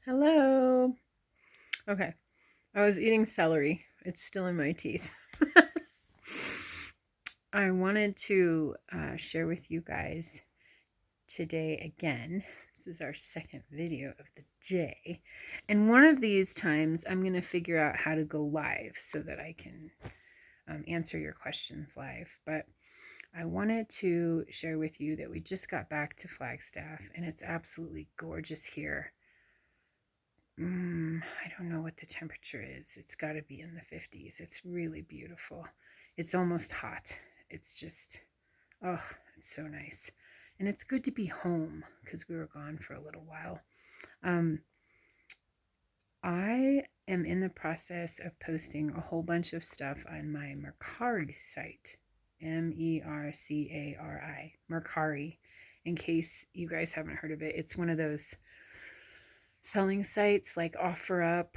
Hello. Okay. I was eating celery. It's still in my teeth. I wanted to share with you guys today again. This is our second video of the day. And one of these times I'm going to figure out how to go live so that I can answer your questions live. But I wanted to share with you that we just got back to Flagstaff and it's absolutely gorgeous here. I don't know what the temperature is. It's got to be in the 50s. It's really beautiful. It's almost hot. It's just, oh, it's so nice. And it's good to be home because we were gone for a little while. I am in the process of posting a whole bunch of stuff on my Mercari site. Mercari. Mercari. In case you guys haven't heard of it, it's one of those selling sites like OfferUp,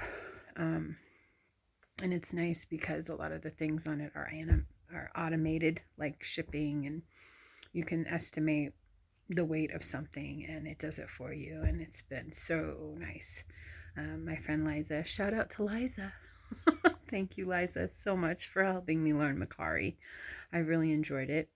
and it's nice because a lot of the things on it are automated, like shipping, and you can estimate the weight of something and it does it for you, and it's been so nice. My friend Liza, shout out to Liza. Thank you, Liza, so much for helping me learn Macari. I really enjoyed it.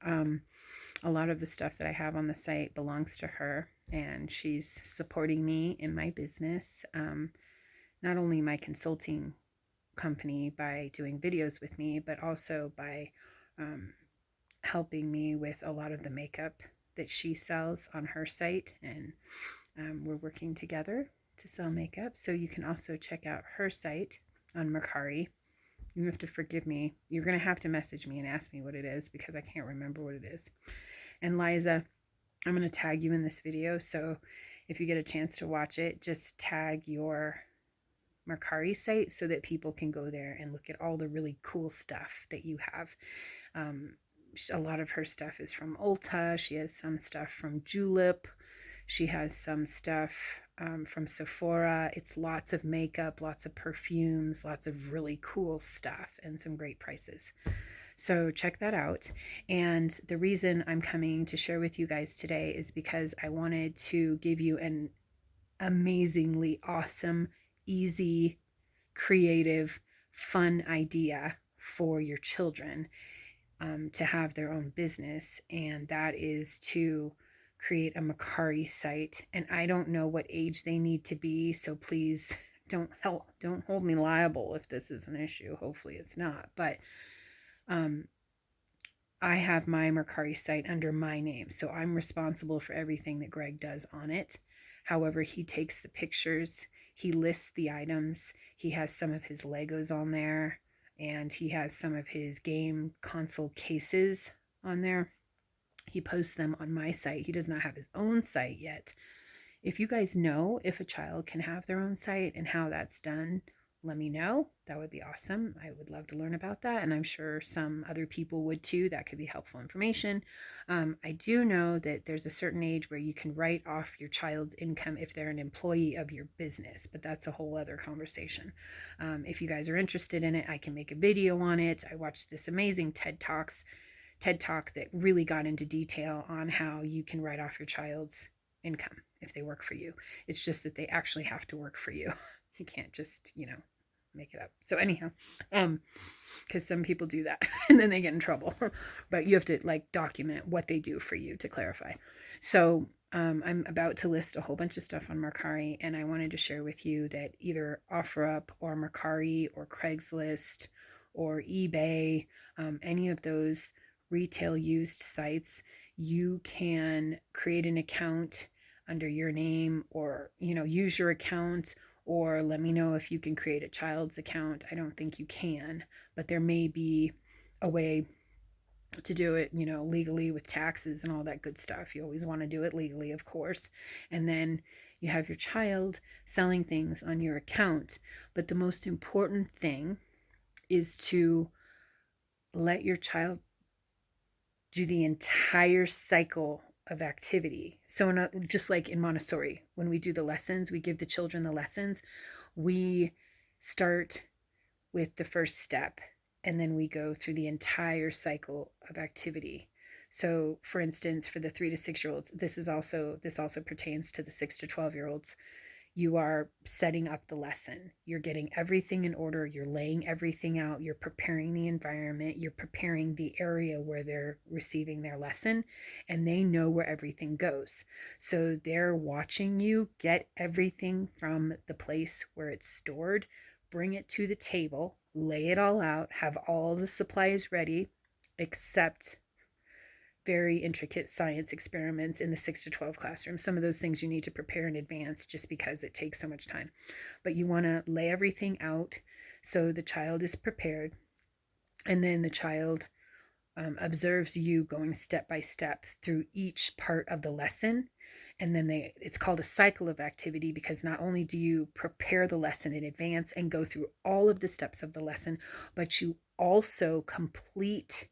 A lot of the stuff that I have on the site belongs to her, and she's supporting me in my business. Not only my consulting company by doing videos with me, but also by helping me with a lot of the makeup that she sells on her site. And we're working together to sell makeup. So you can also check out her site on Mercari. You have to forgive me. You're going to have to message me and ask me what it is because I can't remember what it is. And Liza, I'm going to tag you in this video. So if you get a chance to watch it, just tag your Mercari site so that people can go there and look at all the really cool stuff that you have. A lot of her stuff is from Ulta. She has some stuff from Julep. She has some stuff from Sephora. It's lots of makeup, lots of perfumes, lots of really cool stuff, and some great prices. So check that out. And the reason I'm coming to share with you guys today is because I wanted to give you an amazingly awesome, easy, creative, fun idea for your children to have their own business. And that is to create a Mercari site. And I don't know what age they need to be, so please don't hold me liable if this is an issue. Hopefully it's not. But I have my Mercari site under my name, so I'm responsible for everything that Greg does on it. However, he takes the pictures, he lists the items, he has some of his Legos on there, and he has some of his game console cases on there. He posts them on my site. He does not have his own site yet. If you guys know if a child can have their own site and how that's done, let me know. That would be awesome. I would love to learn about that, and I'm sure some other people would too. That could be helpful information. I do know that there's a certain age where you can write off your child's income if they're an employee of your business, but that's a whole other conversation. If you guys are interested in it, I can make a video on it. I watched this amazing TED Talk that really got into detail on how you can write off your child's income if they work for you. It's just that they actually have to work for you. You can't just, make it up. So anyhow, because some people do that and then they get in trouble. But you have to document what they do for you to clarify. So I'm about to list a whole bunch of stuff on Mercari, and I wanted to share with you that either OfferUp or Mercari or Craigslist or eBay, any of those retail used sites, you can create an account under your name, or use your account, or let me know if you can create a child's account. I don't think you can, but there may be a way to do it, legally with taxes and all that good stuff. You always want to do it legally, of course. And then you have your child selling things on your account. But the most important thing is to let your child do the entire cycle of activity. So just like in Montessori, when we do the lessons, we give the children the lessons, we start with the first step and then we go through the entire cycle of activity. So for instance, for the 3 to 6 year olds, this also pertains to the 6 to 12 year olds. You are setting up the lesson. You're getting everything in order. You're laying everything out. You're preparing the environment. You're preparing the area where they're receiving their lesson, and they know where everything goes. So they're watching you get everything from the place where it's stored, bring it to the table, lay it all out, have all the supplies ready, except very intricate science experiments in the 6 to 12 classroom. Some of those things you need to prepare in advance just because it takes so much time. But you want to lay everything out so the child is prepared. And then the child observes you going step by step through each part of the lesson. And then it's called a cycle of activity, because not only do you prepare the lesson in advance and go through all of the steps of the lesson, but you also complete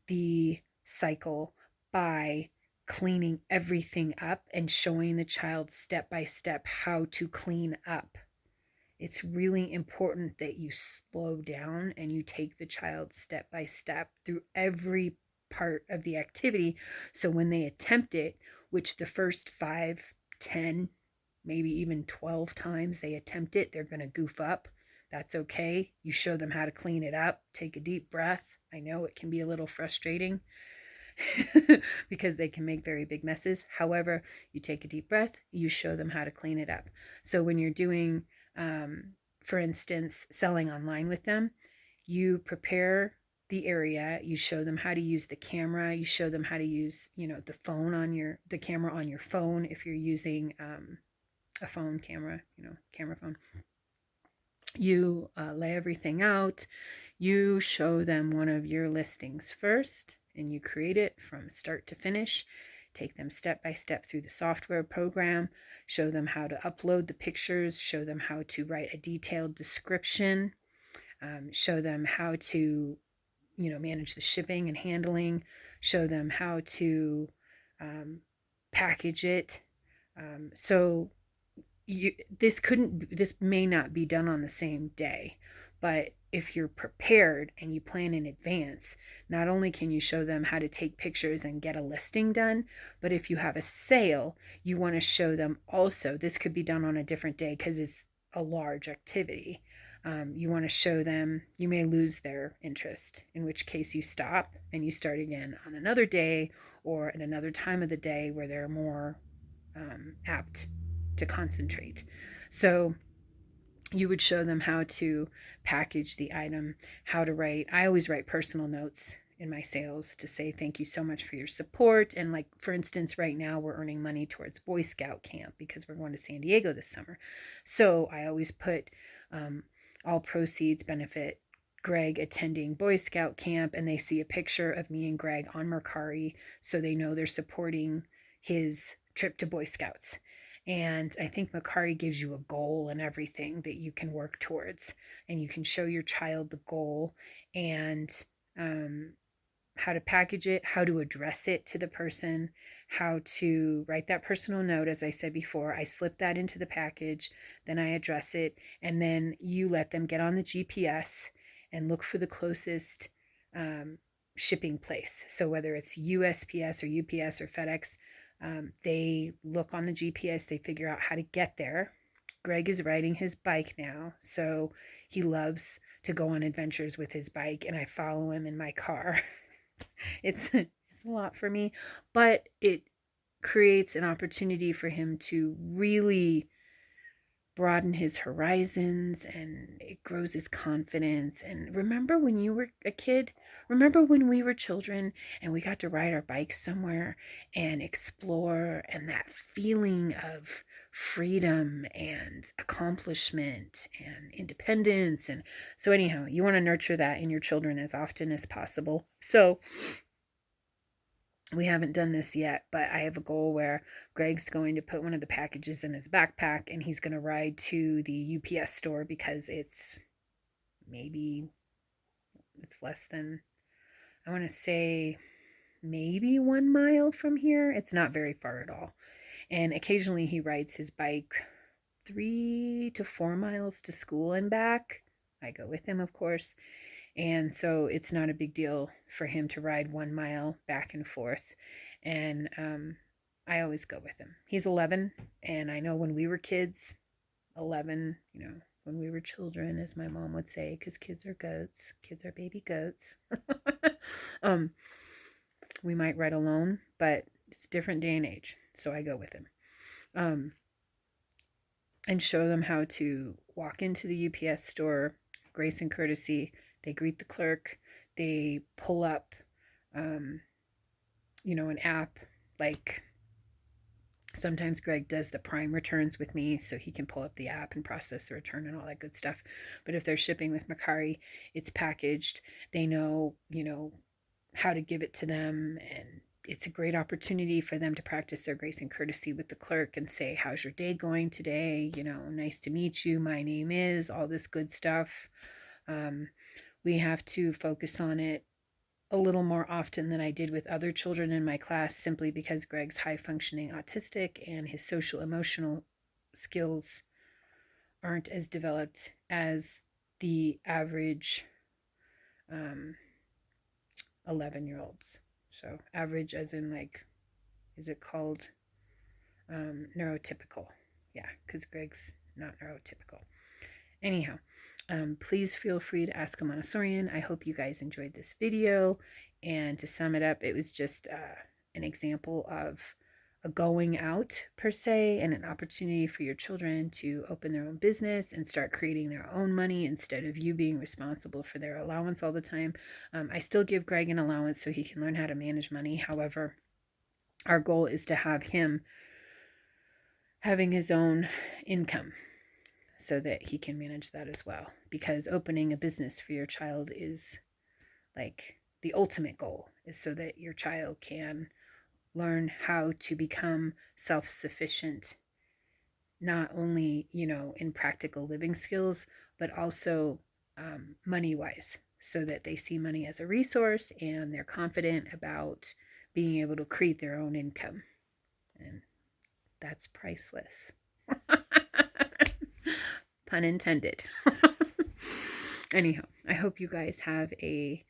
the cycle by cleaning everything up and showing the child step by step how to clean up. It's really important that you slow down and you take the child step by step through every part of the activity. So when they attempt it, which the first 5, 10, maybe even 12 times they attempt it, they're going to goof up. That's okay. You show them how to clean it up. Take a deep breath. I know it can be a little frustrating because they can make very big messes. However, you take a deep breath, you show them how to clean it up. So when you're doing, for instance, selling online with them, you prepare the area, you show them how to use the camera, you show them how to use, the camera on your phone if you're using a phone camera, camera phone. You lay everything out. You show them one of your listings first, and you create it from start to finish. Take them step by step through the software program, show them how to upload the pictures, show them how to write a detailed description, show them how to, manage the shipping and handling, show them how to package it. So this may not be done on the same day, but if you're prepared and you plan in advance, not only can you show them how to take pictures and get a listing done, but if you have a sale, you want to show them also, this could be done on a different day because it's a large activity. You want to show them, you may lose their interest, in which case you stop and you start again on another day or at another time of the day where they're more apt to concentrate. So you would show them how to package the item, how to write. I always write personal notes in my sales to say thank you so much for your support. And like, for instance, right now we're earning money towards Boy Scout camp because we're going to San Diego this summer. So I always put all proceeds benefit Greg attending Boy Scout camp, and they see a picture of me and Greg on Mercari, so they know they're supporting his trip to Boy Scouts. And I think Mercari gives you a goal and everything that you can work towards, and you can show your child the goal and how to package it, how to address it to the person, how to write that personal note. As I said before, I slip that into the package, then I address it, and then you let them get on the GPS and look for the closest shipping place. So whether it's USPS or UPS or FedEx, they look on the GPS, they figure out how to get there. Greg is riding his bike now, so he loves to go on adventures with his bike, and I follow him in my car. It's a lot for me, but it creates an opportunity for him to really broaden his horizons, and it grows his confidence. And remember when you were a kid? Remember when we were children and we got to ride our bikes somewhere and explore, and that feeling of freedom and accomplishment and independence? And so anyhow, you want to nurture that in your children as often as possible. So we haven't done this yet, but I have a goal where Greg's going to put one of the packages in his backpack and he's going to ride to the UPS store because it's less than, I want to say maybe 1 mile from here. It's not very far at all. And occasionally he rides his bike 3 to 4 miles to school and back. I go with him, of course. And so it's not a big deal for him to ride 1 mile back and forth. And I always go with him. He's 11, And I know when we were kids, 11, when we were children, as my mom would say, because kids are goats, kids are baby goats. um, we might ride alone, but it's a different day and age, so I go with him. And show them how to walk into the UPS store, grace and courtesy. They greet the clerk. They pull up, an app. Like sometimes Greg does the Prime returns with me so he can pull up the app and process the return and all that good stuff. But if they're shipping with Macari, it's packaged. They know, how to give it to them, and it's a great opportunity for them to practice their grace and courtesy with the clerk and say, how's your day going today? Nice to meet you. My name is, all this good stuff. We have to focus on it a little more often than I did with other children in my class, simply because Greg's high functioning autistic and his social emotional skills aren't as developed as the average 11-year-olds. So average as in, like, is it called neurotypical? Yeah, because Greg's not neurotypical. Anyhow, please feel free to ask a Montessorian. I hope you guys enjoyed this video. And to sum it up, it was just an example of a going out per se, and an opportunity for your children to open their own business and start creating their own money instead of you being responsible for their allowance all the time. I still give Greg an allowance so he can learn how to manage money. However, our goal is to have him having his own income so that he can manage that as well. Because opening a business for your child is like the ultimate goal, is so that your child can learn how to become self-sufficient, not only, in practical living skills, but also money-wise, so that they see money as a resource and they're confident about being able to create their own income. And that's priceless. Pun intended. Anyhow, I hope you guys have a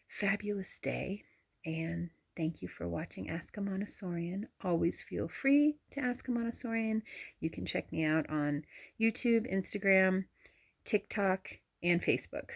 fabulous day, and thank you for watching Ask a Montessorian. Always feel free to ask a Montessorian. You can check me out on YouTube, Instagram, TikTok, and Facebook.